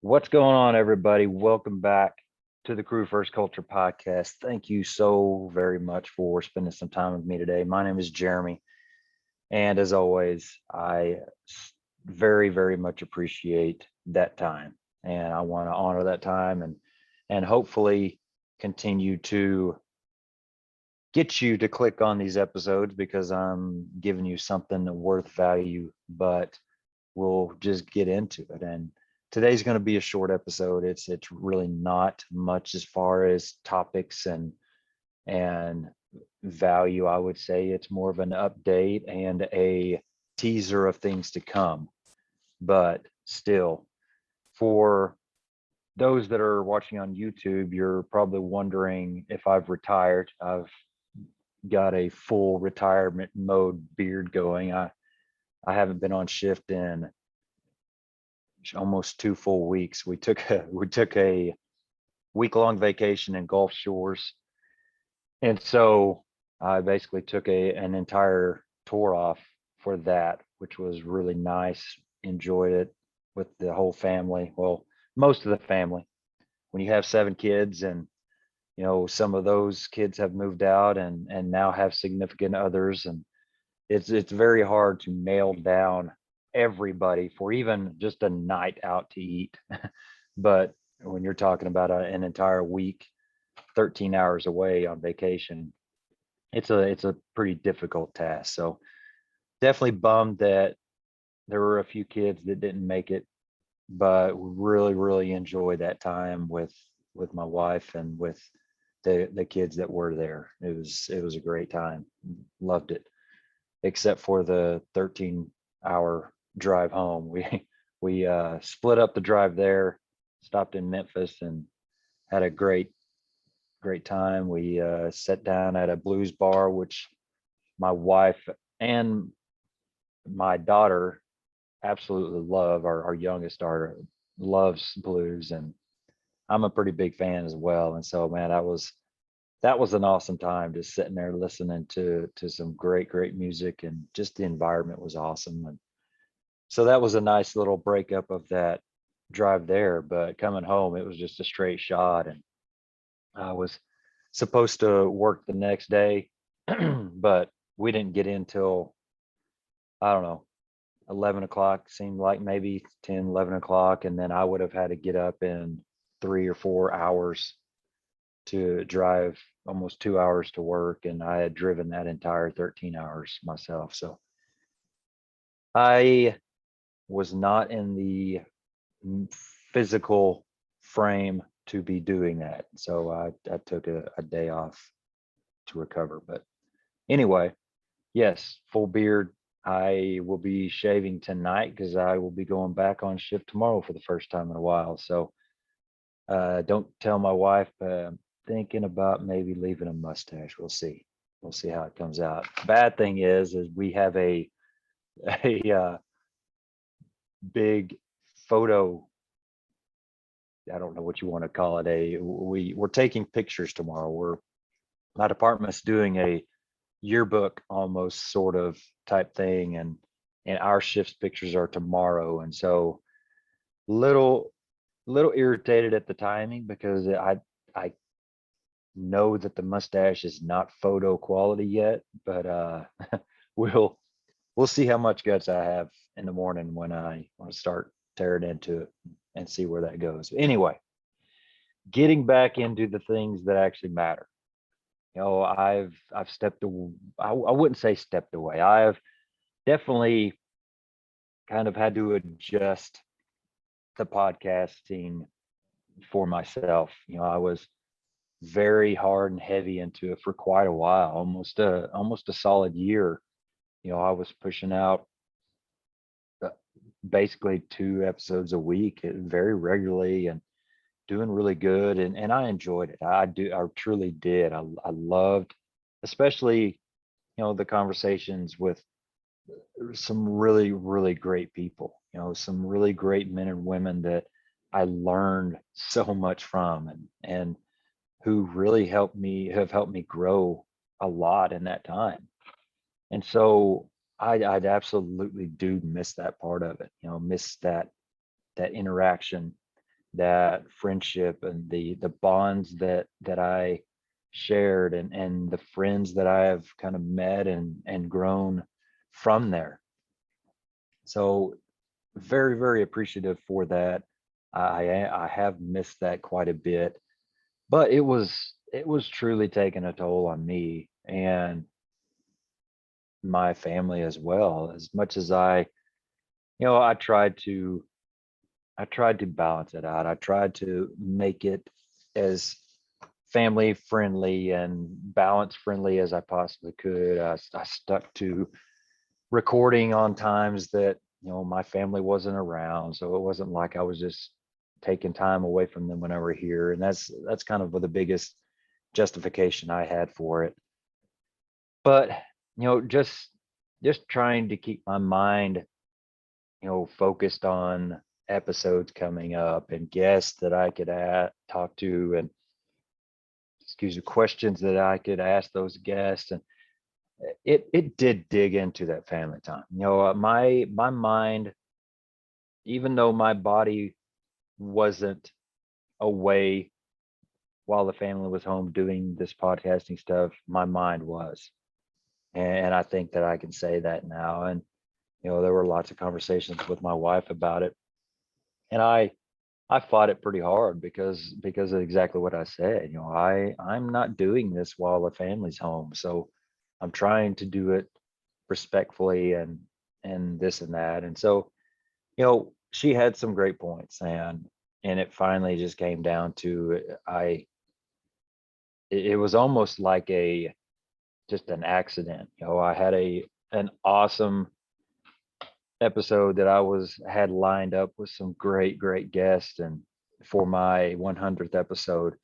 What's going on, everybody? Welcome back to the Crew First Culture podcast. Thank you so very much for spending some time with me today. My name is Jeremy, and as always, very, very much appreciate that time, and I want to honor that time and hopefully continue to get you to click on these episodes because I'm giving you something worth value, but we'll just get into it. And today's going to be a short episode. It's really not much as far as topics and value. I would say it's more of an update and a teaser of things to come. But still, for those that are watching on YouTube, you're probably wondering if I've retired. I've got a full retirement mode beard going. I haven't been on shift in almost 2 full weeks. We took a week-long vacation in Gulf Shores, and so I basically took an entire tour off for that, which was really nice. Enjoyed it with the whole family. Well, most of the family. When you have 7 kids, and some of those kids have moved out and now have significant others, and it's very hard to nail down everybody for even just a night out to eat. But when you're talking about an entire week, 13 hours away on vacation, it's a pretty difficult task. So definitely bummed that there were a few kids that didn't make it, but really enjoyed that time with my wife and with the kids that were there. It was a great time. Loved it, except for the 13-hour drive home. We split up the drive there, stopped in Memphis, and had a great time. We sat down at a blues bar, which my wife and my daughter absolutely love. Our youngest daughter loves blues, and I'm a pretty big fan as well. And so, man, that was an awesome time, just sitting there listening to some great music, and just the environment was awesome. And so that was a nice little breakup of that drive there. But coming home, it was just a straight shot, and I was supposed to work the next day, but we didn't get in till, I don't know, 11 o'clock. Seemed like maybe 10, 11 o'clock, and then I would have had to get up in 3 or 4 hours to drive almost 2 hours to work, and I had driven that entire 13 hours myself. So I was not in the physical frame to be doing that. So I took a day off to recover. But anyway, yes, full beard. I will be shaving tonight because I will be going back on shift tomorrow for the first time in a while. So don't tell my wife. Thinking about maybe leaving a mustache. We'll see. We'll see how it comes out. Bad thing is we have a big photo. I don't know what you want to call it. We're taking pictures tomorrow. My department's doing a yearbook almost sort of type thing, and our shift's pictures are tomorrow. And so little irritated at the timing because I know that the mustache is not photo quality yet, but we'll see how much guts I have in the morning when I want to start tearing into it and see where that goes. Anyway, getting back into the things that actually matter. I've stepped away. I wouldn't say stepped away. I've definitely kind of had to adjust the podcasting for myself. I was very hard and heavy into it for quite a while, almost a solid year. I was pushing out basically 2 episodes a week very regularly and doing really good, and I enjoyed it. I truly did. I loved, especially the conversations with some really great people, some really great men and women that I learned so much from, and who really have helped me grow a lot in that time. And so I'd absolutely do miss that part of it, miss that interaction that friendship and the bonds that I shared, and the friends that I have kind of met and grown from there. So very, very appreciative for that. I have missed that quite a bit, but it was truly taking a toll on me and my family as well. As much as I tried to balance it out. I tried to make it as family friendly and balance friendly as I possibly could. I stuck to recording on times that my family wasn't around, so it wasn't like I was just taking time away from them when I were here. And that's kind of the biggest justification I had for it. But just trying to keep my mind focused on episodes coming up and guests that I could talk to, and excuse me, questions that I could ask those guests. And it did dig into that family time. My mind, even though my body wasn't away while the family was home doing this podcasting stuff, my mind was. And I think that I can say that now. And there were lots of conversations with my wife about it. And I fought it pretty hard because of exactly what I said. I'm not doing this while the family's home. So I'm trying to do it respectfully and this and that. And so, she had some great points, and it finally just came down to it was almost like just an accident. I had an awesome episode that I had lined up with some great guests, and for my 100th episode,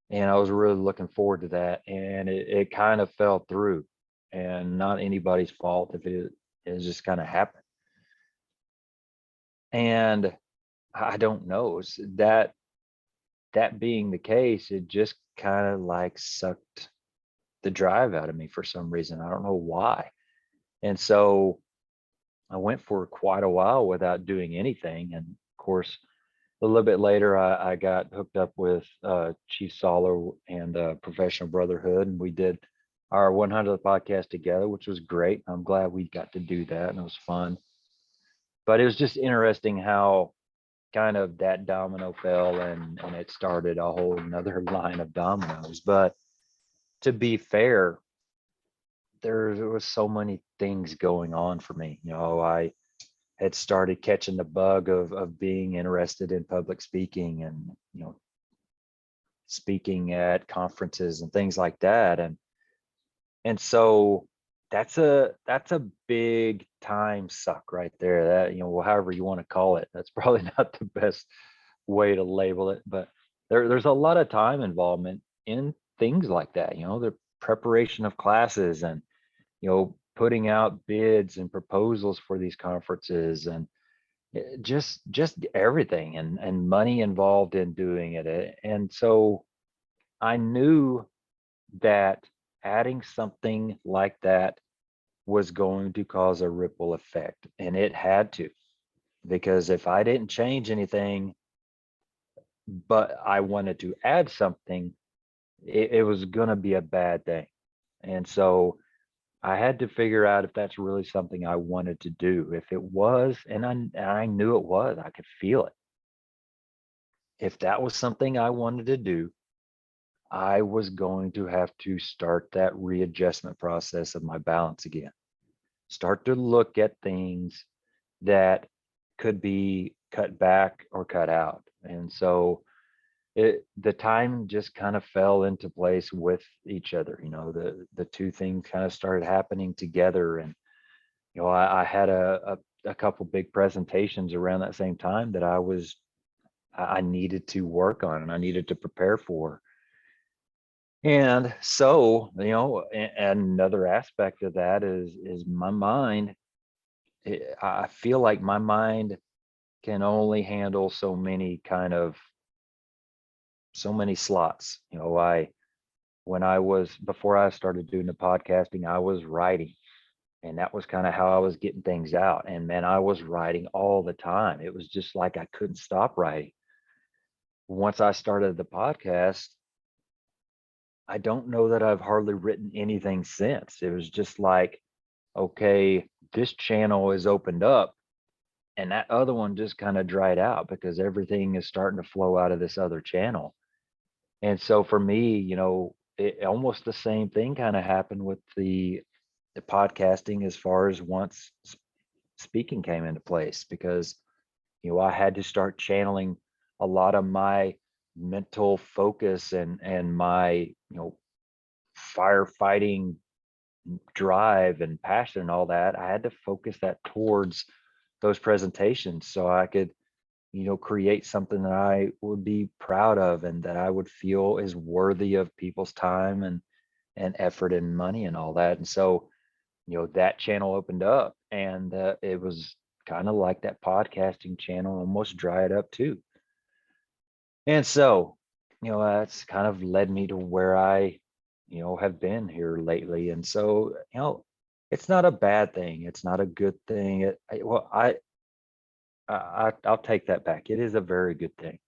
and I was really looking forward to that, and it kind of fell through, and not anybody's fault if it just kind of happened. And I don't know, that being the case, it just kind of like sucked the drive out of me for some reason. I don't know why. And so I went for quite a while without doing anything. And of course, a little bit later, I got hooked up with Chief Solar and Professional Brotherhood, and we did our 100th podcast together, which was great. I'm glad we got to do that, and it was fun. But it was just interesting how kind of that domino fell, and it started a whole another line of dominoes. But to be fair, there was so many things going on for me. I had started catching the bug of being interested in public speaking, and speaking at conferences and things like that. And so that's a big time suck right there. That, however you want to call it, that's probably not the best way to label it, but there's a lot of time involvement in things like that. The preparation of classes, and putting out bids and proposals for these conferences, and just everything, and money involved in doing it. And so I knew that adding something like that was going to cause a ripple effect, and it had to, because if I didn't change anything, but I wanted to add something, it was going to be a bad thing. And so I had to figure out if that's really something I wanted to do. If it was, and I knew it was, I could feel it. If that was something I wanted to do, I was going to have to start that readjustment process of my balance again. Start to look at things that could be cut back or cut out. And so the time just kind of fell into place with each other. The two things kind of started happening together. And I had a couple big presentations around that same time that I needed to work on and I needed to prepare for. And so, another aspect of that is my mind. I feel like my mind can only handle so many slots. Before I started doing the podcasting, I was writing, and that was kind of how I was getting things out. And man, I was writing all the time. It was just like I couldn't stop writing. once I started the podcast, I don't know that I've hardly written anything since. It was just like, okay, this channel is opened up and that other one just kind of dried out because everything is starting to flow out of this other channel. And so for me, almost the same thing kind of happened with the podcasting as far as once speaking came into place, because I had to start channeling a lot of my mental focus and my firefighting drive and passion and all that. I had to focus that towards those presentations so I could create something that I would be proud of and that I would feel is worthy of people's time and effort and money and all that. And so that channel opened up, and it was kind of like that podcasting channel almost dried up too. And so that's kind of led me to where I have been here lately. And so it's not a bad thing, it's not a good thing. I'll take that back. It is a very good thing,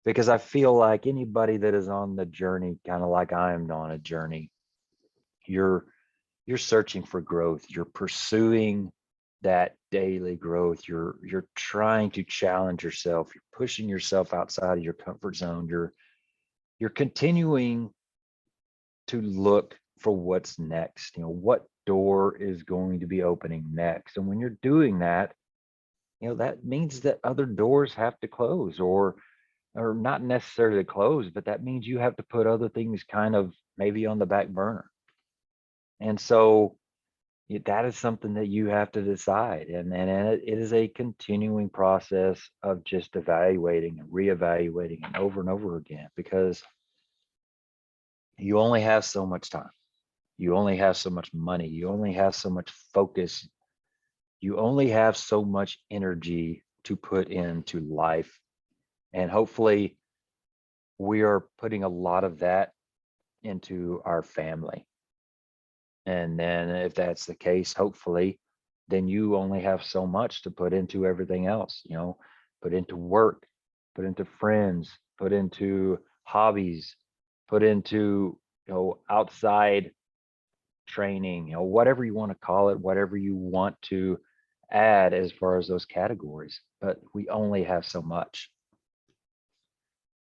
because I feel like anybody that is on the journey, kind of like I am on a journey, you're searching for growth, you're pursuing that daily growth, you're trying to challenge yourself, you're pushing yourself outside of your comfort zone, you're continuing to look for what's next, what door is going to be opening next. And when you're doing that, that means that other doors have to close, or not necessarily close, but that means you have to put other things kind of maybe on the back burner. And so that is something that you have to decide. And it is a continuing process of just evaluating and reevaluating and over again, because you only have so much time. You only have so much money. You only have so much focus. You only have so much energy to put into life. And hopefully, we are putting a lot of that into our family. And then if that's the case, hopefully, then you only have so much to put into everything else, put into work, put into friends, put into hobbies, put into, outside training, whatever you want to call it, whatever you want to add as far as those categories. But we only have so much.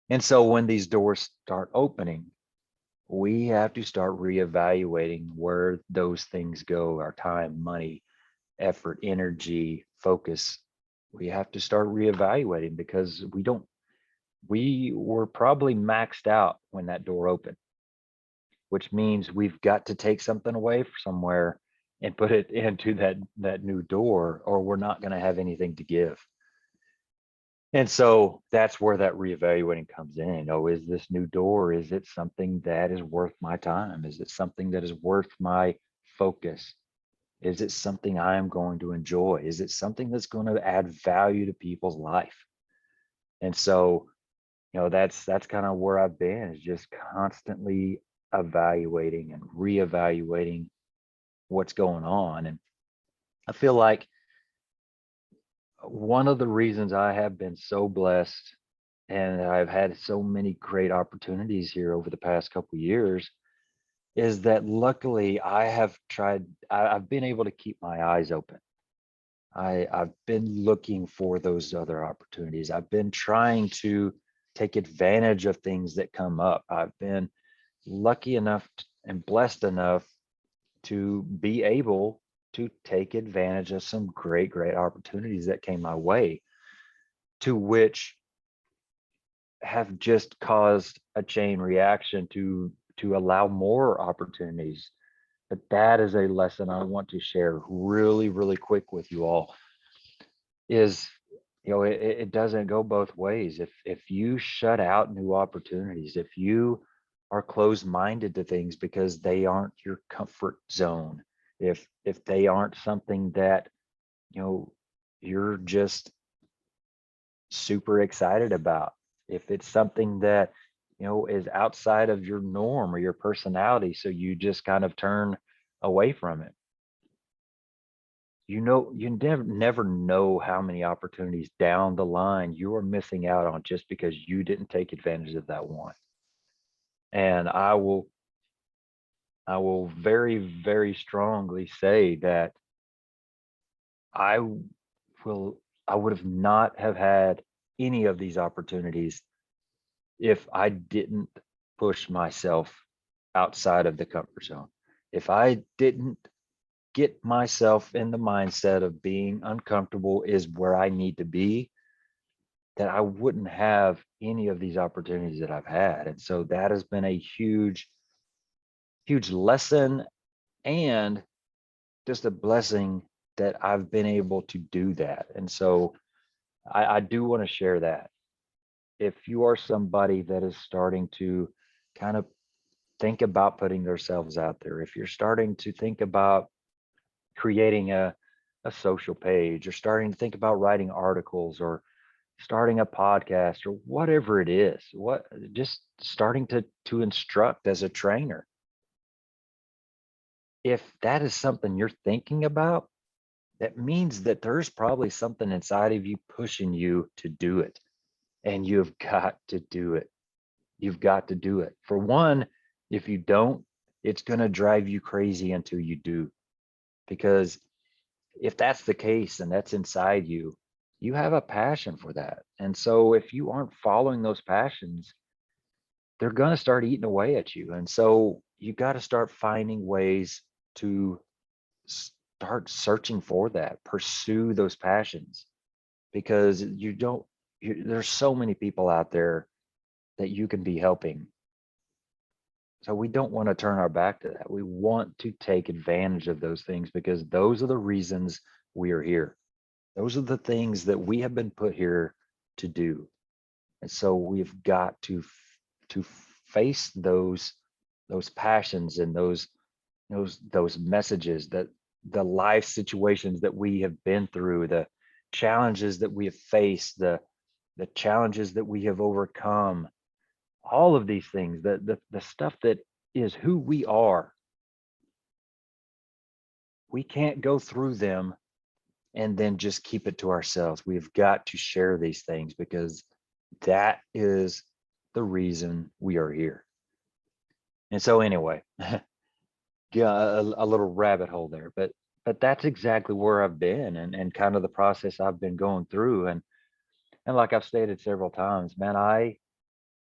And so when these doors start opening, we have to start reevaluating where those things go, our time, money, effort, energy, focus. We have to start reevaluating, because we were probably maxed out when that door opened, which means we've got to take something away from somewhere and put it into that new door, or we're not going to have anything to give. And so that's where that reevaluating comes in. Is this new door, is it something that is worth my time? Is it something that is worth my focus? Is it something I am going to enjoy? Is it something that's going to add value to people's life? And so, that's kind of where I've been, is just constantly evaluating and reevaluating what's going on. And I feel like one of the reasons I have been so blessed and I've had so many great opportunities here over the past couple of years is that luckily I've been able to keep my eyes open. I've been looking for those other opportunities. I've been trying to take advantage of things that come up. I've been lucky enough and blessed enough to be able to take advantage of some great opportunities that came my way, to which have just caused a chain reaction to allow more opportunities. But that is a lesson I want to share really quick with you all, is it doesn't go both ways. If you shut out new opportunities, if you are closed-minded to things because they aren't your comfort zone, if they aren't something that you're just super excited about, if it's something that is outside of your norm or your personality, so you just kind of turn away from it, you never know how many opportunities down the line you are missing out on just because you didn't take advantage of that one. And I will very, very strongly say that I will I would have not have had any of these opportunities if I didn't push myself outside of the comfort zone. If I didn't get myself in the mindset of being uncomfortable is where I need to be, then I wouldn't have any of these opportunities that I've had. And so that has been a huge, huge lesson and just a blessing that I've been able to do that. And so I do want to share that. If you are somebody that is starting to kind of think about putting themselves out there, if you're starting to think about creating a social page, or starting to think about writing articles, or starting a podcast, or whatever it is, what just starting to instruct as a trainer, if that is something you're thinking about, that means that there's probably something inside of you pushing you to do it. And you've got to do it. You've got to do it. For one, if you don't, it's going to drive you crazy until you do. Because if that's the case and that's inside you, you have a passion for that. And so if you aren't following those passions, they're going to start eating away at you. And so you got to start finding ways to start searching for that, pursue those passions, because there's so many people out there that you can be helping. So we don't want to turn our back to that. We want to take advantage of those things, because those are the reasons we are here. Those are the things that we have been put here to do. And so we've got to face those passions and those messages, that the life situations that we have been through, the challenges that we have faced, the challenges that we have overcome, all of these things, the stuff that is who we are. We can't go through them and then just keep it to ourselves. We've got to share these things, because that is the reason we are here. And so anyway, yeah, a little rabbit hole there, but that's exactly where I've been, and kind of the process I've been going through. And like I've stated several times, man, I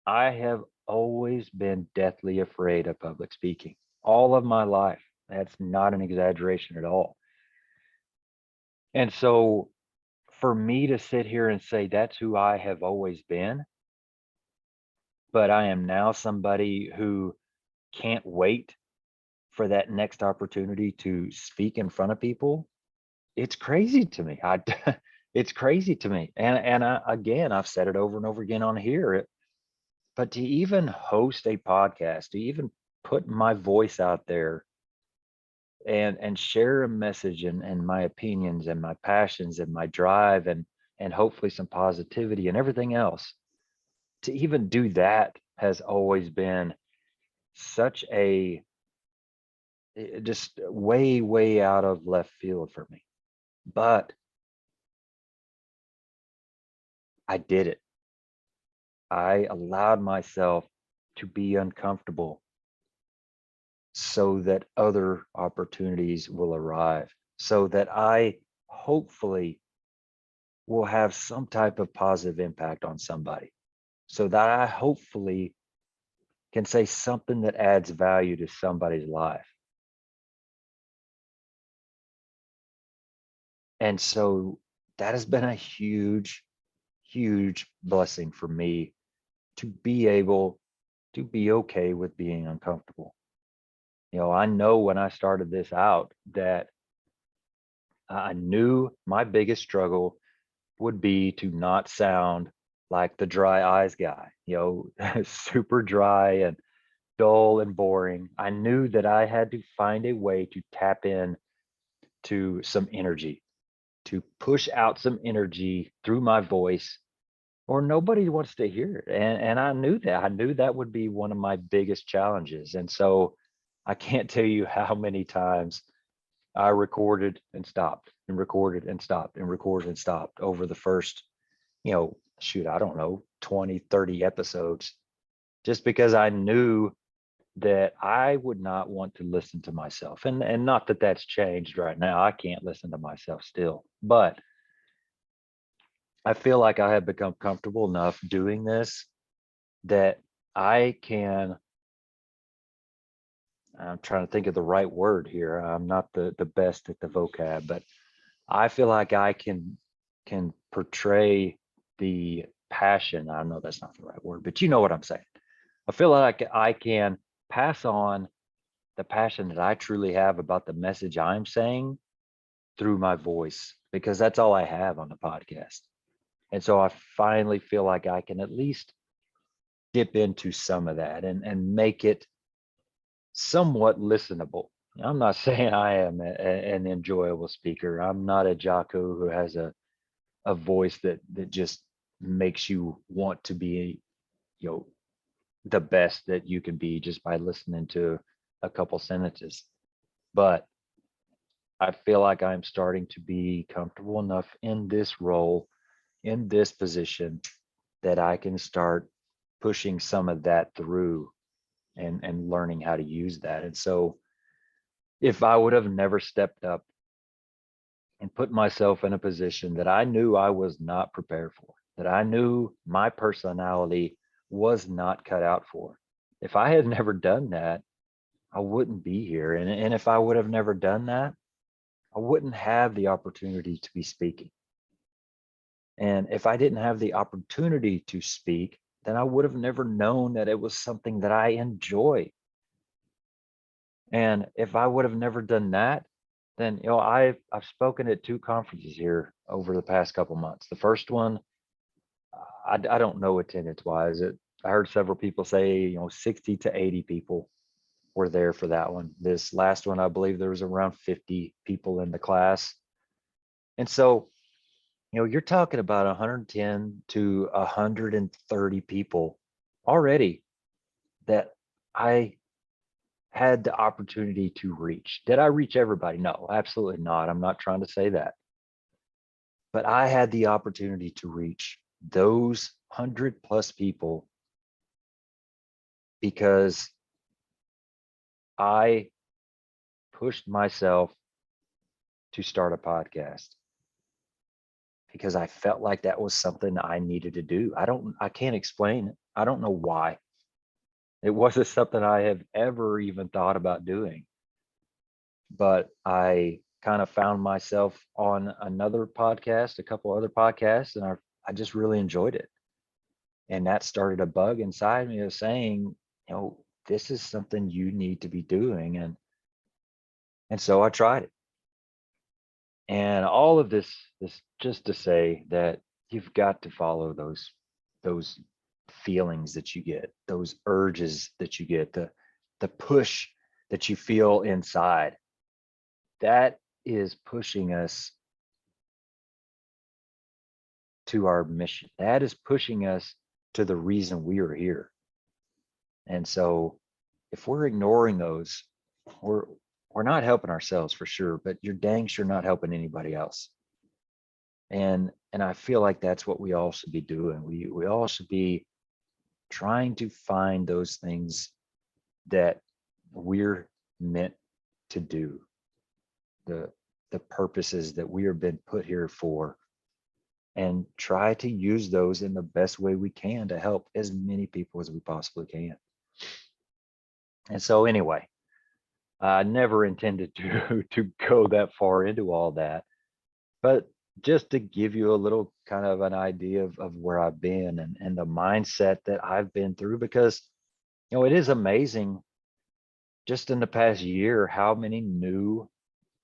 have always been deathly afraid of public speaking all of my life. That's not an exaggeration at all. And so for me to sit here and say that's who I have always been, but I am now somebody who can't wait for that next opportunity to speak in front of people, it's crazy to me. It's crazy to me. Again, I've said it over and over again on here, but to even host a podcast, to even put my voice out there and share a message, and my opinions and my passions and my drive, and hopefully some positivity and everything else, to even do that has always been such a just way, way out of left field for me. But I did it. I allowed myself to be uncomfortable so that other opportunities will arrive, so that I hopefully will have some type of positive impact on somebody, so that I hopefully can say something that adds value to somebody's life. And so that has been a huge, huge blessing for me, to be able to be okay with being uncomfortable. I know when I started this out that I knew my biggest struggle would be to not sound like the dry eyes guy, super dry and dull and boring. I knew that I had to find a way to tap in to some energy, to push out some energy through my voice, or nobody wants to hear it. And I knew that. I knew that would be one of my biggest challenges. And so I can't tell you how many times I recorded and stopped and recorded and stopped and recorded and stopped over the first, shoot, I don't know, 20, 30 episodes, just because I knew that I would not want to listen to myself. And not that that's changed right now. I can't listen to myself still, but I feel like I have become comfortable enough doing this that I can, I'm trying to think of the right word here. I'm not the best at the vocab, but I feel like I can portray the passion. I know that's not the right word, but you know what I'm saying. I feel like I can pass on the passion that I truly have about the message I'm saying through my voice, because that's all I have on the podcast. And so I finally feel like I can at least dip into some of that and make it somewhat listenable. I'm not saying I am an enjoyable speaker. I'm not a Jocko who has a voice that just makes you want to be, you know, the best that you can be just by listening to a couple sentences. But I feel like I'm starting to be comfortable enough in this role, in this position, that I can start pushing some of that through and learning how to use that. And so if I would have never stepped up and put myself in a position that I knew I was not prepared for, that I knew my personality was not cut out for, if I had never done that, I wouldn't be here. And if I would have never done that, I wouldn't have the opportunity to be speaking. And if I didn't have the opportunity to speak, then I would have never known that it was something that I enjoy. And if I would have never done that, then I've spoken at 2 conferences here over the past couple months. The first one, I don't know attendance wise. I heard several people say 60 to 80 people were there for that one. This last one, I believe there was around 50 people in the class. And so you're talking about 110 to 130 people already that I had the opportunity to reach. Did I reach everybody? No, absolutely not. I'm not trying to say that. But I had the opportunity to reach those 100+ people because I pushed myself to start a podcast, because I felt like that was something I needed to do. I can't explain it. I don't know why. It wasn't something I have ever even thought about doing. But I kind of found myself on another podcast, a couple other podcasts, and I just really enjoyed it. And that started a bug inside me of saying, this is something you need to be doing. And so I tried it. And all of this just to say that you've got to follow those feelings that you get, those urges that you get, the push that you feel inside. That is pushing us to our mission. That is pushing us to the reason we are here. And so if we're ignoring those, we're not helping ourselves for sure, but you're dang sure not helping anybody else. And I feel like that's what we all should be doing. We all should be trying to find those things that we're meant to do, the purposes that we have been put here for, and try to use those in the best way we can to help as many people as we possibly can. And so anyway, I never intended to go that far into all that, but just to give you a little kind of an idea of where I've been and the mindset that I've been through, because it is amazing just in the past year how many new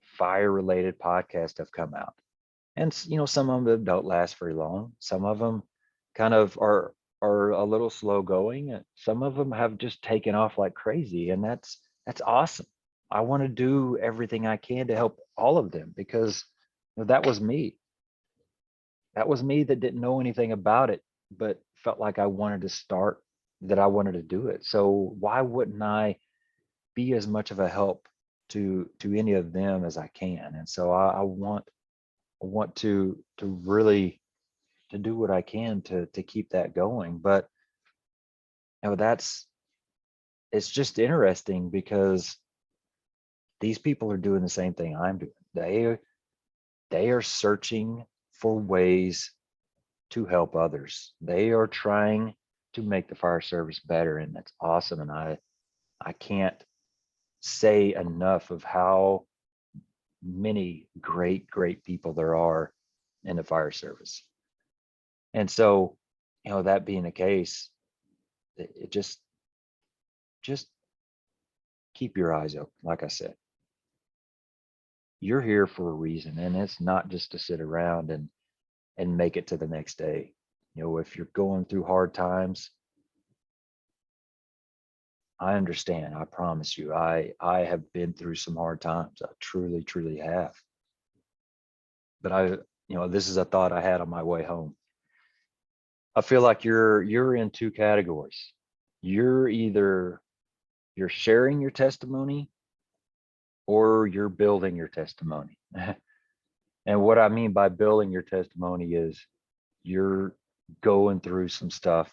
fire related podcasts have come out. And some of them don't last very long. Some of them kind of are a little slow going. Some of them have just taken off like crazy, and that's awesome. I want to do everything I can to help all of them, because that was me. That was me that didn't know anything about it, but felt like I wanted to start, that I wanted to do it. So why wouldn't I be as much of a help to any of them as I can. And so I want to really to do what I can to keep that going. But that's it's just interesting because these people are doing the same thing I'm doing. They are searching for ways to help others. They are trying to make the fire service better, and that's awesome. And I can't say enough of how many great people there are in the fire service. And so, that being the case, it just keep your eyes open. Like I said, you're here for a reason, and it's not just to sit around and make it to the next day. If you're going through hard times, I understand. I promise you, I have been through some hard times. I truly have. But this is a thought I had on my way home. I feel like you're in two categories. You're sharing your testimony or you're building your testimony. And what I mean by building your testimony is you're going through some stuff.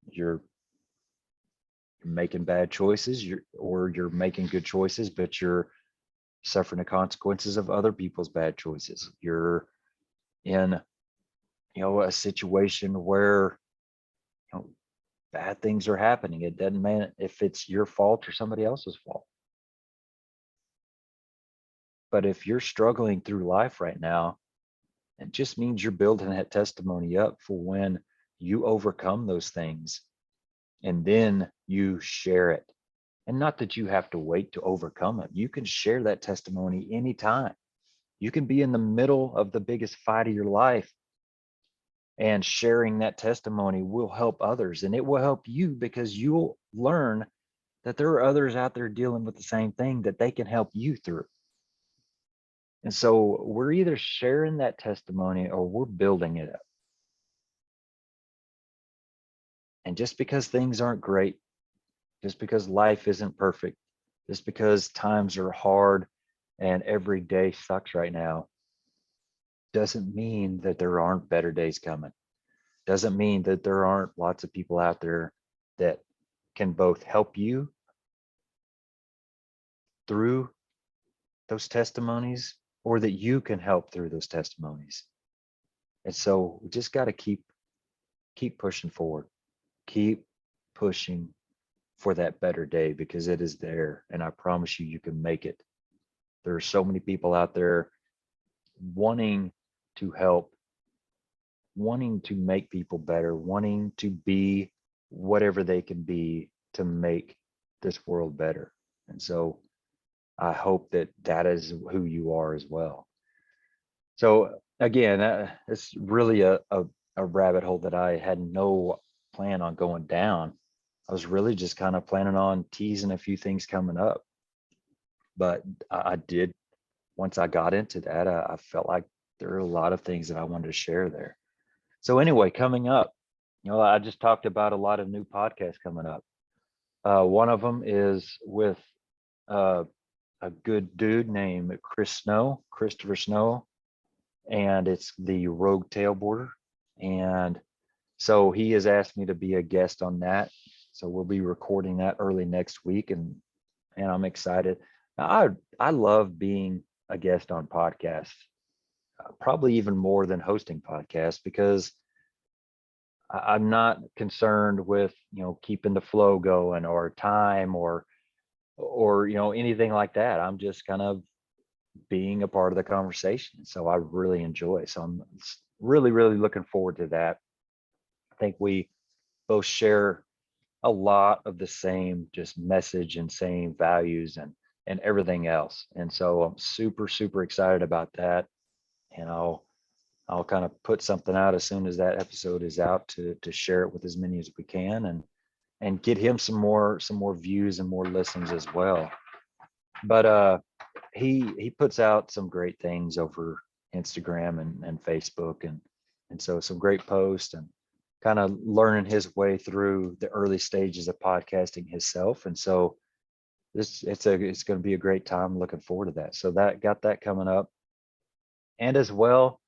You're making bad choices, you're making good choices, but you're suffering the consequences of other people's bad choices. You're in, a situation where bad things are happening. It doesn't matter if it's your fault or somebody else's fault. But if you're struggling through life right now, it just means you're building that testimony up for when you overcome those things and then you share it. And not that you have to wait to overcome it. You can share that testimony anytime. You can be in the middle of the biggest fight of your life, and sharing that testimony will help others, and it will help you because you'll learn that there are others out there dealing with the same thing that they can help you through. And so we're either sharing that testimony or we're building it up. And just because things aren't great, just because life isn't perfect, just because times are hard and every day sucks right now, doesn't mean that there aren't better days coming. Doesn't mean that there aren't lots of people out there that can both help you through those testimonies or that you can help through those testimonies. And so we just got to keep pushing forward, keep pushing for that better day, because it is there. And I promise you can make it. There are so many people out there wanting to help, wanting to make people better, wanting to be whatever they can be to make this world better. And so I hope that that is who you are as well. So again, it's really a rabbit hole that I had no plan on going down. I was really just kind of planning on teasing a few things coming up. But I did, once I got into that, I felt like there are a lot of things that I wanted to share there. So anyway, coming up, I just talked about a lot of new podcasts coming up. One of them is with a good dude named Christopher Snow, and it's the Rogue Tailboarder. And so he has asked me to be a guest on that. So we'll be recording that early next week, and I'm excited. I love being a guest on podcasts, probably even more than hosting podcasts, because I'm not concerned with keeping the flow going or time or anything like that. I'm just kind of being a part of the conversation. So I really enjoy it. So I'm really looking forward to that. I think we both share a lot of the same just message and same values and everything else. And so I'm super excited about that. And I'll kind of put something out as soon as that episode is out to share it with as many as we can and get him some more views and more listens as well. But he puts out some great things over Instagram and Facebook, and so some great posts, and kind of learning his way through the early stages of podcasting himself. And so it's going to be a great time. Looking forward to that. So that got that coming up. And as well,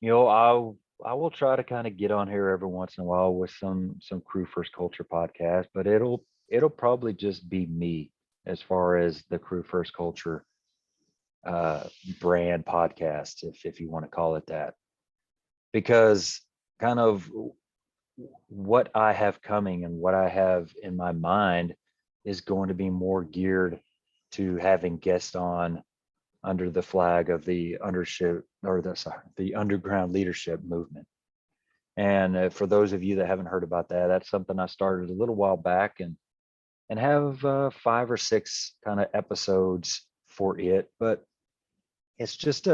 I will try to kind of get on here every once in a while with some Crew First Culture podcast, but it'll probably just be me as far as the Crew First Culture uh brand podcast, if you want to call it that, because kind of what I have coming and what I have in my mind is going to be more geared to having guests on under the flag of the the underground leadership movement. And for those of you that haven't heard about that, that's something I started a little while back, and have 5 or 6 kind of episodes for it. But it's just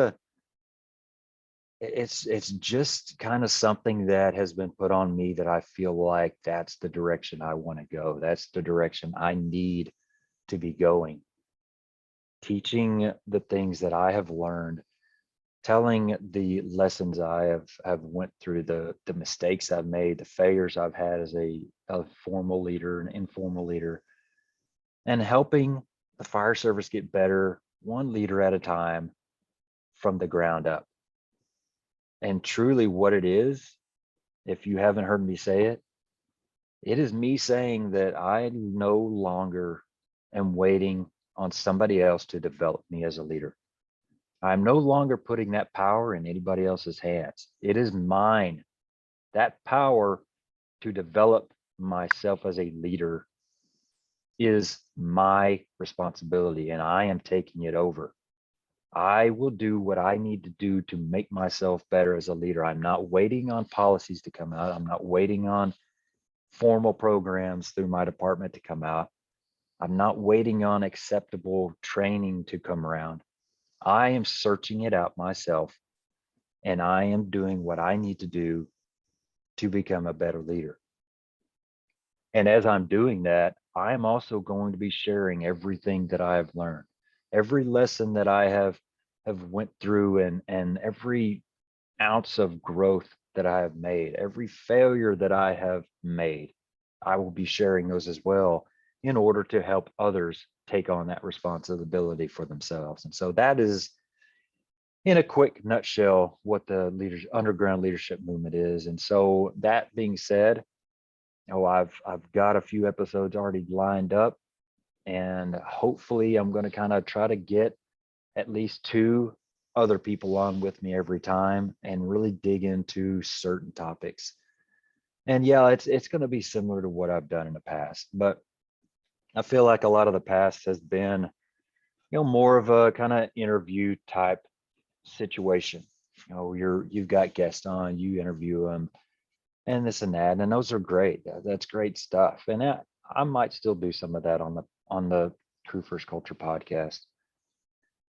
it's just kind of something that has been put on me that I feel like that's the direction I want to go. That's the direction I need to be going. Teaching the things that I have learned, telling the lessons I have went through, the mistakes I've made, the failures I've had as a formal leader, an informal leader, and helping the fire service get better one leader at a time from the ground up. And truly what it is, if you haven't heard me say it, it is me saying that I no longer am waiting on somebody else to develop me as a leader. I'm no longer putting that power in anybody else's hands. It is mine. That power to develop myself as a leader is my responsibility, and I am taking it over. I will do what I need to do to make myself better as a leader. I'm not waiting on policies to come out. I'm not waiting on formal programs through my department to come out. I'm not waiting on acceptable training to come around. I am searching it out myself, and I am doing what I need to do to become a better leader. And as I'm doing that, I am also going to be sharing everything that I have learned, every lesson that I have went through, and every ounce of growth that I have made, every failure that I have made. I will be sharing those as well in order to help others take on that responsibility for themselves. And so that is, in a quick nutshell, what the underground leadership movement is. And so that being said, I've got a few episodes already lined up, and hopefully I'm going to kind of try to get at least 2 other people on with me every time and really dig into certain topics. And yeah, it's going to be similar to what I've done in the past, but I feel like a lot of the past has been, more of a kind of interview type situation. You've got guests on, you interview them, and this and that, and those are great. That's great stuff. And I might still do some of that on the True First Culture podcast.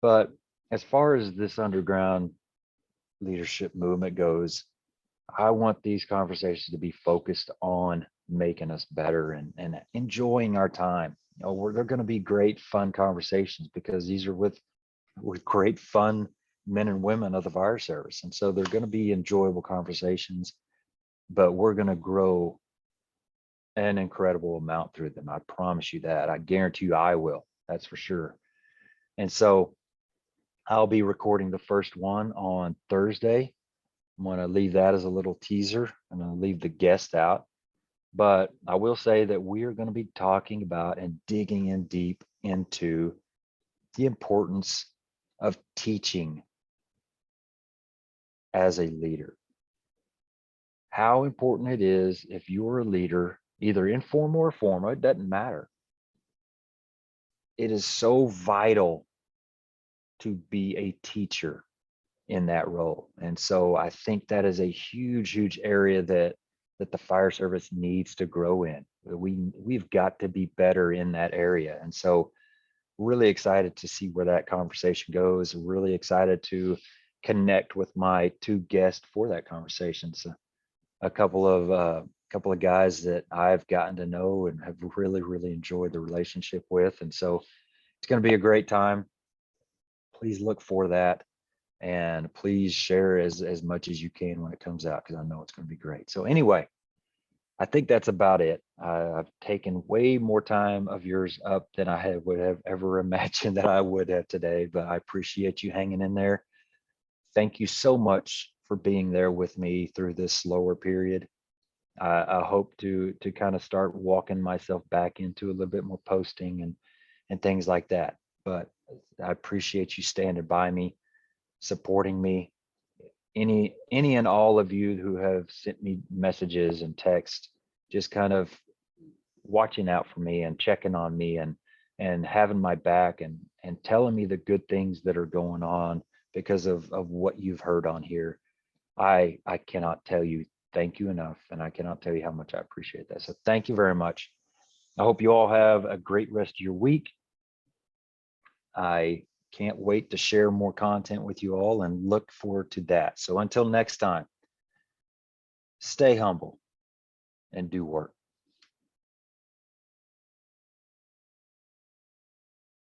But as far as this underground leadership movement goes, I want these conversations to be focused on making us better and enjoying our time. They're going to be great, fun conversations, because these are with great, fun men and women of the fire service. And so they're going to be enjoyable conversations, but we're going to grow an incredible amount through them. I promise you that. I guarantee you I will. That's for sure. And so I'll be recording the first one on Thursday. I'm going to leave that as a little teaser. I'm going to leave the guest out. But I will say that we are going to be talking about and digging in deep into the importance of teaching as a leader. How important it is, if you're a leader, either informal or formal, it doesn't matter. It is so vital to be a teacher in that role. And so I think that is a huge area that the fire service needs to grow in. We've got to be better in that area. And so really excited to see where that conversation goes. Really excited to connect with my 2 guests for that conversation. So a couple of guys that I've gotten to know and have really enjoyed the relationship with. And so it's going to be a great time. Please look for that, and please share as much as you can when it comes out, because I know it's going to be great. So anyway, I think that's about it. I've taken way more time of yours up than would have ever imagined that I would have today, but I appreciate you hanging in there. Thank you so much for being there with me through this slower period. I hope to kind of start walking myself back into a little bit more posting and things like that. But I appreciate you standing by me, supporting me. Any and all of you who have sent me messages and texts, just kind of watching out for me and checking on me and having my back and telling me the good things that are going on because of what you've heard on here. I cannot tell you thank you enough, and I cannot tell you how much I appreciate that. So thank you very much. I hope you all have a great rest of your week. I can't wait to share more content with you all and look forward to that. So until next time, stay humble and do work.